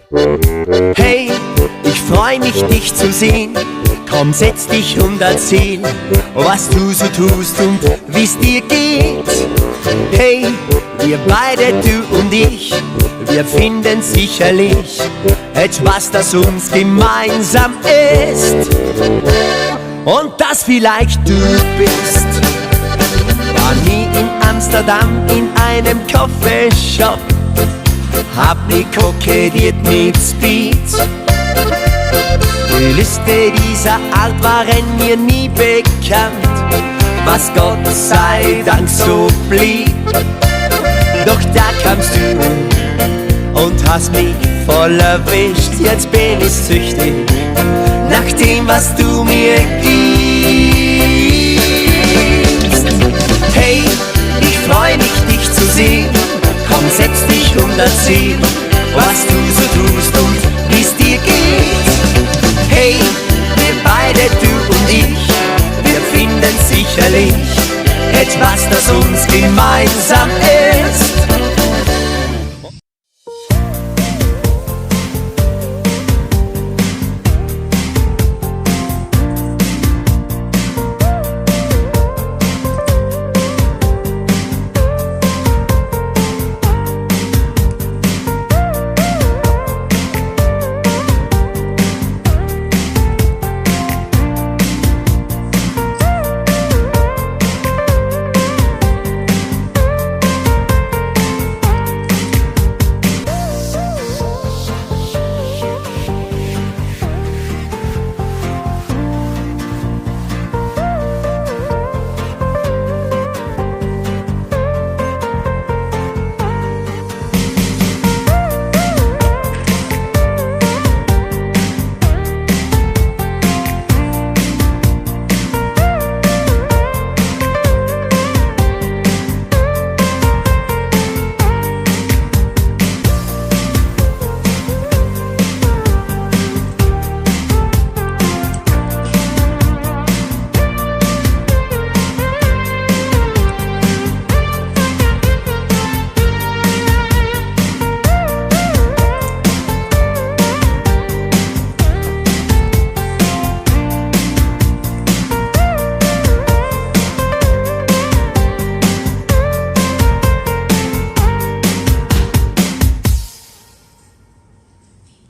Hey, ich freu mich, dich zu sehen. Komm, setz dich und erzähl, was du so tust und wie's dir geht. Hey, wir beide, du und ich, wir finden sicherlich etwas, das uns gemeinsam ist. Und das vielleicht du bist. War nie in Amsterdam in einem Coffeeshop, hab nie kokettiert mit Speed. Die Liste dieser Art waren mir nie bekannt, was Gott sei Dank so blieb. Doch da kamst du und hast mich voll erwischt. Jetzt bin ich süchtig nach dem, was du mir gibst. Hey, ich freu mich, dich zu sehen. Komm, setz dich und erzähl, was du so tust und wie's dir geht. Hey, wir beide, du und ich, wir finden sicherlich etwas, das uns gemeinsam ist.